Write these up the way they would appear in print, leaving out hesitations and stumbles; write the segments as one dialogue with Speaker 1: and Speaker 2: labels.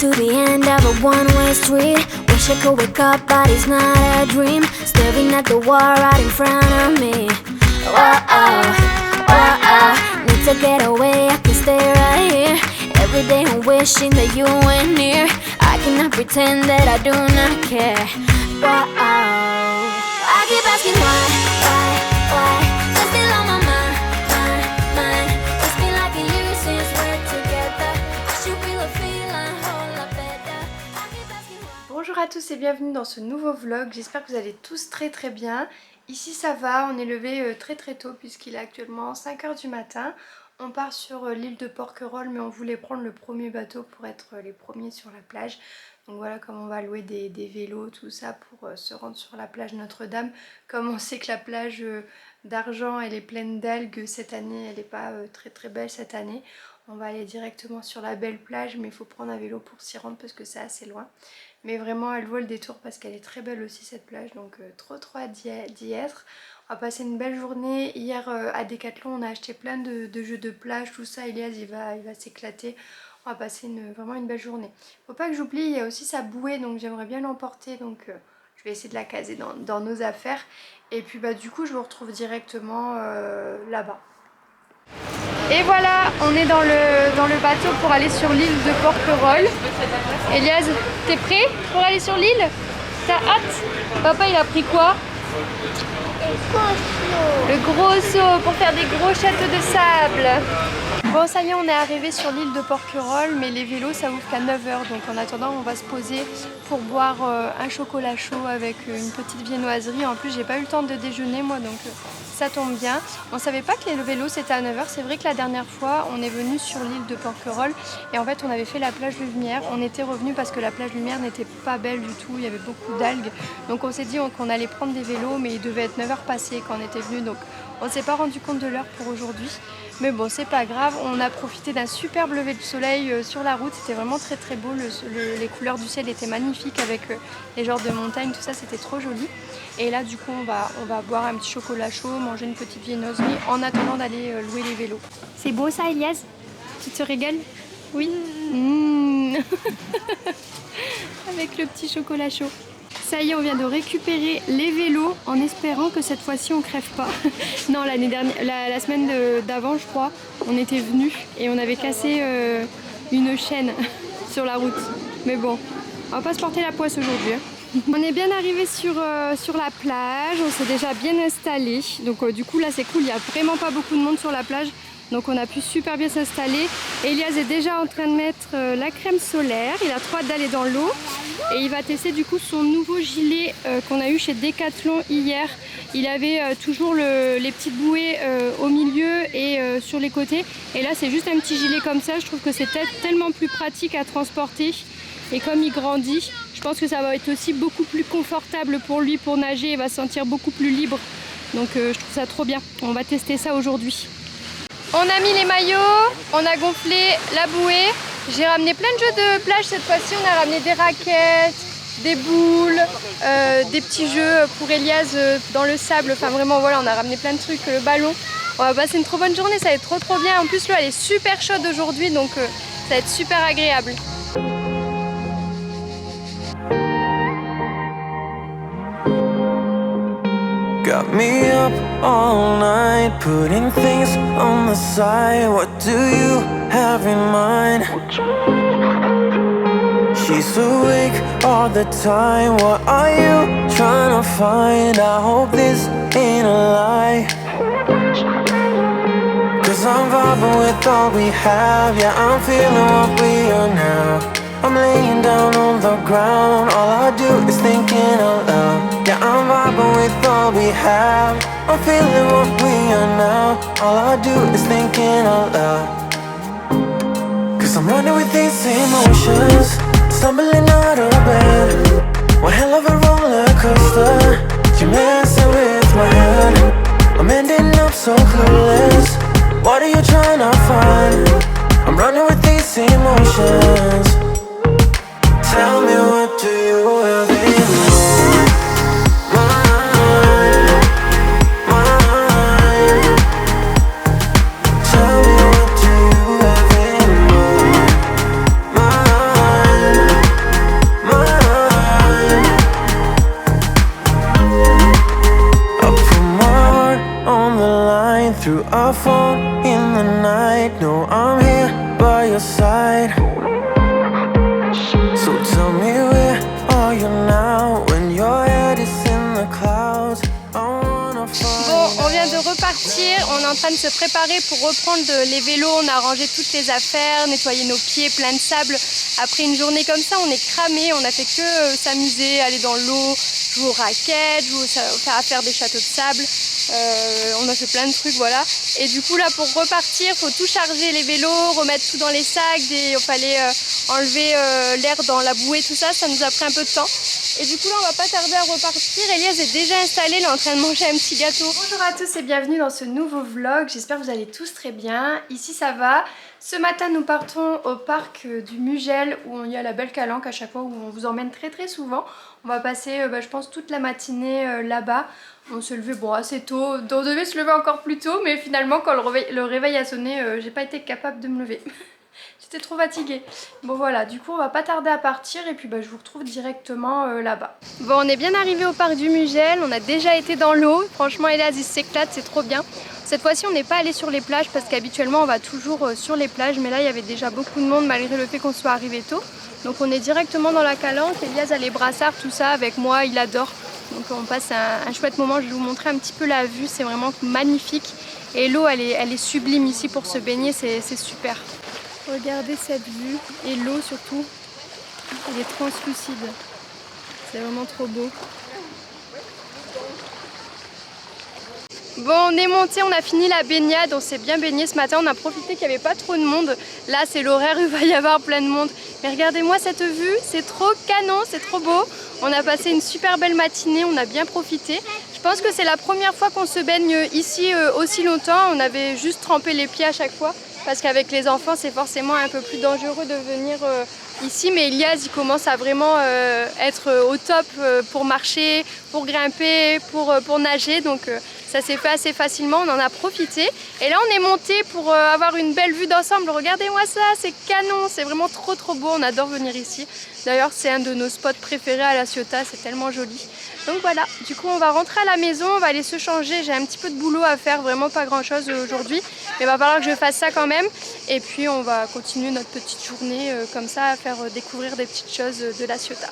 Speaker 1: to the end of a one-way street. Wish I could wake up, but it's not a dream. Staring at the wall right in front of me. Whoa, whoa, need to get away, I can stay right here. Every day I'm wishing that you were near. I cannot pretend that I do not care. Whoa, I keep asking why. You're still on my mind. It's been like a year since we're together. I should feel a feeling whole lot better. I keep asking why.
Speaker 2: Bonjour à tous et bienvenue dans ce nouveau vlog. J'espère que vous allez tous très bien. Ici ça va, on est levé très tôt puisqu'il est actuellement 5h du matin. On part sur l'île de Porquerolles, mais on voulait prendre le premier bateau pour être les premiers sur la plage. Donc voilà, comme on va louer des vélos, tout ça pour se rendre sur la plage Notre-Dame. Comme on sait que la plage d'Argent elle est pleine d'algues cette année, elle n'est pas très belle cette année. On va aller directement sur la belle plage, mais il faut prendre un vélo pour s'y rendre parce que c'est assez loin. Mais vraiment elle vaut le détour parce qu'elle est très belle aussi cette plage, donc trop hâte d'y être. On va passer une belle journée. Hier à Decathlon on a acheté plein de jeux de plage, tout ça. Elias il va s'éclater. On va passer vraiment une belle journée. Faut pas que j'oublie, il y a aussi sa bouée, donc j'aimerais bien l'emporter. Donc je vais essayer de la caser dans nos affaires. Et puis bah du coup je vous retrouve directement là-bas. Et voilà, on est dans le bateau pour aller sur l'île de Porquerolles. Elias, t'es prêt pour aller sur l'île? T'as hâte? Papa il a pris quoi? Le gros seau pour faire des gros châteaux de sable. Bon ça y est, on est arrivé sur l'île de Porquerolles, mais les vélos ça ouvre qu'à 9h. Donc en attendant on va se poser pour boire un chocolat chaud avec une petite viennoiserie. En plus j'ai pas eu le temps de déjeuner moi, donc ça tombe bien. On savait pas que les vélos c'était à 9h. C'est vrai que la dernière fois on est venu sur l'île de Porquerolles et en fait on avait fait la plage Lumière. On était revenu parce que la plage Lumière n'était pas belle du tout, il y avait beaucoup d'algues. Donc on s'est dit qu'on allait prendre des vélos, mais il devait être 9h passé quand on était venu, donc on s'est pas rendu compte de l'heure pour aujourd'hui. Mais bon c'est pas grave, on a profité d'un superbe lever de soleil sur la route. C'était vraiment très beau, les couleurs du ciel étaient magnifiques avec les genres de montagnes, tout ça c'était trop joli. Et là du coup on va boire un petit chocolat chaud, manger une petite viennoiserie en attendant d'aller louer les vélos. C'est beau ça Elias? Tu te régales? Oui. Avec le petit chocolat chaud. Ça y est, on vient de récupérer les vélos en espérant que cette fois-ci on crève pas. Non, l'année dernière, la semaine d'avant je crois, on était venus et on avait cassé une chaîne sur la route. Mais bon, on va pas se porter la poisse aujourd'hui. On est bien arrivé sur la plage, on s'est déjà bien installé. Donc du coup là c'est cool, il n'y a vraiment pas beaucoup de monde sur la plage. Donc on a pu super bien s'installer. Elias est déjà en train de mettre la crème solaire, il a trop hâte d'aller dans l'eau. Et il va tester du coup son nouveau gilet qu'on a eu chez Decathlon hier. Il avait toujours les petites bouées au milieu et sur les côtés. Et là c'est juste un petit gilet comme ça, je trouve que c'est tellement plus pratique à transporter. Et comme il grandit, je pense que ça va être aussi beaucoup plus confortable pour lui pour nager, il va se sentir beaucoup plus libre. Donc je trouve ça trop bien, on va tester ça aujourd'hui. On a mis les maillots, on a gonflé la bouée. J'ai ramené plein de jeux de plage cette fois-ci. On a ramené des raquettes, des boules, des petits jeux pour Elias dans le sable. Enfin vraiment voilà, on a ramené plein de trucs, le ballon. On va passer une trop bonne journée, ça va être trop bien. En plus l'eau elle est super chaude aujourd'hui, donc ça va être super agréable.
Speaker 3: Got me up all night, putting things on the side. What do you have in mind? She's awake all the time. What are you trying to find? I hope this ain't a lie. Cause I'm vibing with all we have. Yeah, I'm feeling what we are now. I'm laying down on the ground. All I do is thinking out loud. Yeah, I'm vibing with all we have. I'm feeling what we are now. All I do is thinking out loud. Cause I'm running with these emotions, stumbling out of bed. One hell of a roller coaster. You're messing with my head. I'm ending up so clueless. What are you trying to find? I'm running with these emotions. Tell me what do you have in mind? Tell me what do you have in mind? through a phone in the night. No, I'm here by your side. So tell me where are you now when your head is in the clouds.
Speaker 2: Bon, on vient de repartir, on est en train de se préparer pour reprendre les vélos, on a rangé toutes les affaires, nettoyé nos pieds, plein de sable. Après une journée comme ça, on est cramé, on a fait que s'amuser, aller dans l'eau, jouer aux raquettes, à faire des châteaux de sable. On a fait plein de trucs, voilà. Et du coup là, pour repartir, il faut tout charger les vélos, remettre tout dans les sacs, il fallait enlever l'air dans la bouée, tout ça, ça nous a pris un peu de temps. Et du coup là on va pas tarder à repartir. Elias est déjà installé, il est en train de manger un petit gâteau. Bonjour à tous et bienvenue dans ce nouveau vlog, j'espère que vous allez tous très bien. Ici ça va. Ce matin nous partons au parc du Mugel où il y a la Belle Calanque à chaque fois, où on vous emmène très souvent. On va passer je pense toute la matinée là-bas. On se levait assez tôt, on devait se lever encore plus tôt, mais finalement quand le réveil a sonné, j'ai pas été capable de me lever. J'étais trop fatiguée. Bon voilà, du coup on va pas tarder à partir et puis je vous retrouve directement là-bas. Bon, on est bien arrivé au parc du Mugel, on a déjà été dans l'eau. Franchement Elias il s'éclate, c'est trop bien. Cette fois-ci on n'est pas allé sur les plages parce qu'habituellement on va toujours sur les plages, mais là il y avait déjà beaucoup de monde malgré le fait qu'on soit arrivé tôt. Donc on est directement dans la calanque, Elias a les brassards, tout ça avec moi, il adore. Donc on passe un chouette moment, je vais vous montrer un petit peu la vue, c'est vraiment magnifique. Et l'eau elle est sublime ici pour se baigner, c'est super. Regardez cette vue, et l'eau surtout, elle est translucide, c'est vraiment trop beau. Bon, on est monté, on a fini la baignade, on s'est bien baigné ce matin, on a profité qu'il n'y avait pas trop de monde. Là c'est l'horaire, il va y avoir plein de monde. Mais regardez-moi cette vue, c'est trop canon, c'est trop beau. On a passé une super belle matinée, on a bien profité. Je pense que c'est la première fois qu'on se baigne ici aussi longtemps. On avait juste trempé les pieds à chaque fois. Parce qu'avec les enfants c'est forcément un peu plus dangereux de venir ici, mais Elias il commence à vraiment être au top pour marcher, pour grimper, pour nager, donc ça s'est fait assez facilement, on en a profité. Et là on est monté pour avoir une belle vue d'ensemble. Regardez-moi ça, c'est canon, c'est vraiment trop beau, on adore venir ici. D'ailleurs c'est un de nos spots préférés à La Ciotat, c'est tellement joli. Donc voilà, du coup on va rentrer à la maison, on va aller se changer, j'ai un petit peu de boulot à faire, vraiment pas grand chose aujourd'hui, mais il va falloir que je fasse ça quand même. Et puis on va continuer notre petite journée comme ça, à faire découvrir des petites choses de La Ciotat.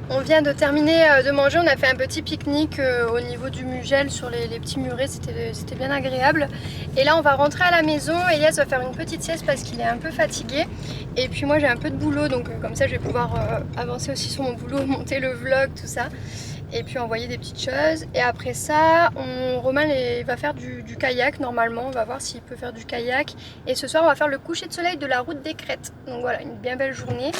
Speaker 2: On vient de terminer de manger, on a fait un petit pique-nique au niveau du Mugel sur les petits murets, c'était bien agréable. Et là on va rentrer à la maison, Elias va faire une petite sieste parce qu'il est un peu fatigué. Et puis moi j'ai un peu de boulot, donc comme ça je vais pouvoir avancer aussi sur mon boulot, monter le vlog, tout ça. Et puis envoyer des petites choses. Et après ça, Romain va faire du kayak normalement, on va voir s'il peut faire du kayak. Et ce soir on va faire le coucher de soleil de la route des Crêtes. Donc voilà, une bien belle journée.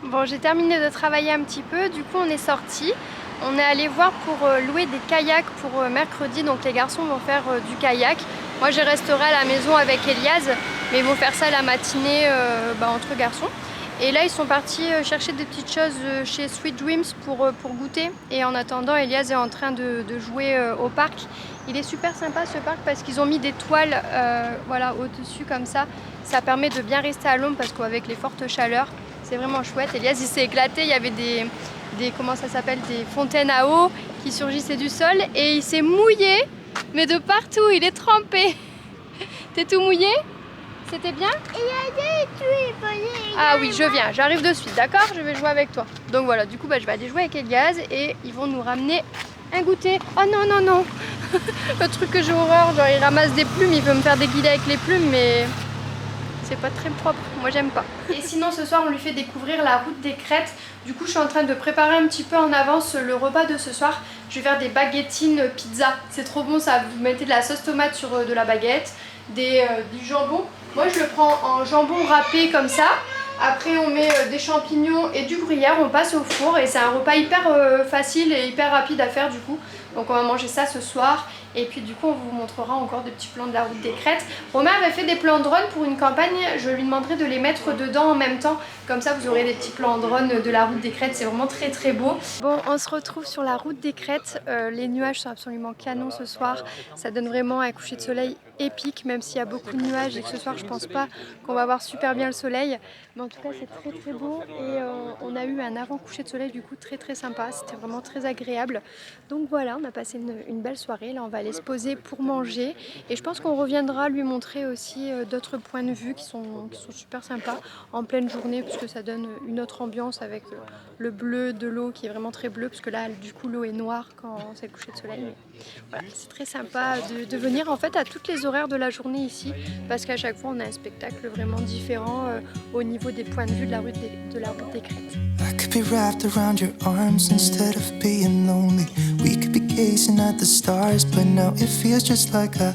Speaker 2: Bon, j'ai terminé de travailler un petit peu, du coup on est sorti. On est allé voir pour louer des kayaks pour mercredi, donc les garçons vont faire du kayak. Moi je resterai à la maison avec Elias, mais ils vont faire ça la matinée entre garçons. Et là ils sont partis chercher des petites choses chez Sweet Dreams pour goûter. Et en attendant, Elias est en train de jouer au parc. Il est super sympa ce parc parce qu'ils ont mis des toiles voilà, au-dessus comme ça. Ça permet de bien rester à l'ombre parce qu'avec les fortes chaleurs, c'est vraiment chouette. Elias il s'est éclaté, il y avait des comment ça s'appelle, des fontaines à eau qui surgissaient du sol et il s'est mouillé, mais de partout, il est trempé. T'es tout mouillé? C'était bien? Ah oui, je viens, j'arrive de suite, d'accord? Je vais jouer avec toi. Donc voilà, du coup je vais aller jouer avec Elias et ils vont nous ramener un goûter. Oh non le truc que j'ai horreur, genre il ramasse des plumes, il veut me faire des guillis avec les plumes, mais c'est pas très propre, moi j'aime pas. Et sinon ce soir on lui fait découvrir la route des Crêtes. Du coup je suis en train de préparer un petit peu en avance le repas de ce soir. Je vais faire des baguettines pizza, c'est trop bon ça. Vous mettez de la sauce tomate sur de la baguette, du jambon. Moi je le prends en jambon râpé comme ça. Après on met des champignons et du gruyère, on passe au four et c'est un repas hyper facile et hyper rapide à faire du coup. Donc on va manger ça ce soir et puis du coup on vous montrera encore des petits plans de la route des Crêtes. Romain avait fait des plans drone pour une campagne, je lui demanderai de les mettre dedans en même temps. Comme ça vous aurez des petits plans drone de la route des Crêtes, c'est vraiment très beau. Bon, on se retrouve sur la route des Crêtes, les nuages sont absolument canons ce soir. Ça donne vraiment un coucher de soleil épique, même s'il y a beaucoup de nuages et que ce soir je pense pas qu'on va voir super bien le soleil. Mais en tout cas c'est très très beau et on a eu un avant-coucher de soleil du coup très sympa, c'était vraiment très agréable. Donc voilà, on a passé une belle soirée, là on va aller se poser pour manger et je pense qu'on reviendra lui montrer aussi d'autres points de vue qui sont super sympas en pleine journée puisque ça donne une autre ambiance avec le bleu de l'eau qui est vraiment très bleu parce que là du coup l'eau est noire quand c'est le coucher de soleil. Mais voilà, c'est très sympa de venir en fait à toutes les horaires de la journée ici parce qu'à chaque fois on a un spectacle vraiment différent au niveau des points de vue de la route des Crêtes.
Speaker 3: I could be wrapped around your arms instead of being lonely. We could be gazing at the stars, but now it feels just like I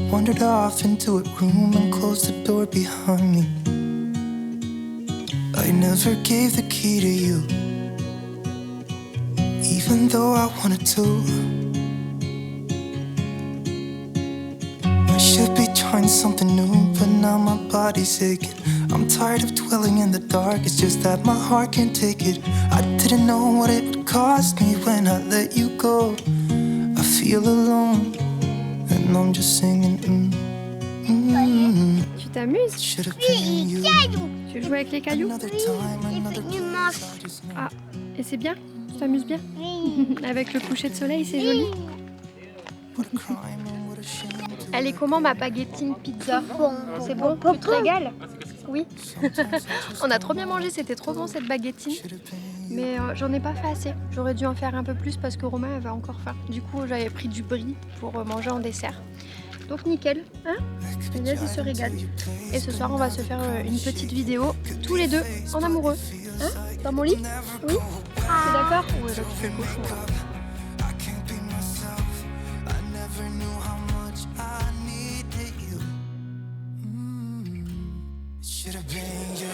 Speaker 3: wandered off into a room and closed the door behind me. I never gave the key to you, even though I wanted to. I should be trying something new, but now my body's aching. I'm tired of dwelling in the dark, it's just that my heart can't take it. I didn't know what it would cost me when I let you go. I feel alone, and I'm just singing.
Speaker 2: Tu t'amuses?
Speaker 3: Oui, cailloux.
Speaker 2: Tu joues avec les cailloux? Ah, et c'est bien? Tu t'amuses bien?
Speaker 1: Oui.
Speaker 2: Avec le coucher de soleil, c'est joli. Elle est comment ma baguettine pizza? C'est bon? Tu te régales? Oui. On a trop bien mangé, c'était trop bon cette baguettine. Mais j'en ai pas fait assez. J'aurais dû en faire un peu plus parce que Romain elle va encore faim. Du coup j'avais pris du brie pour manger en dessert. Donc nickel, hein? Inès il se régale. Et ce soir on va se faire une petite vidéo tous les deux en amoureux. Hein? Dans mon lit? Oui? T'es d'accord? Ouais là tu fais le cochon.
Speaker 3: Should have been you.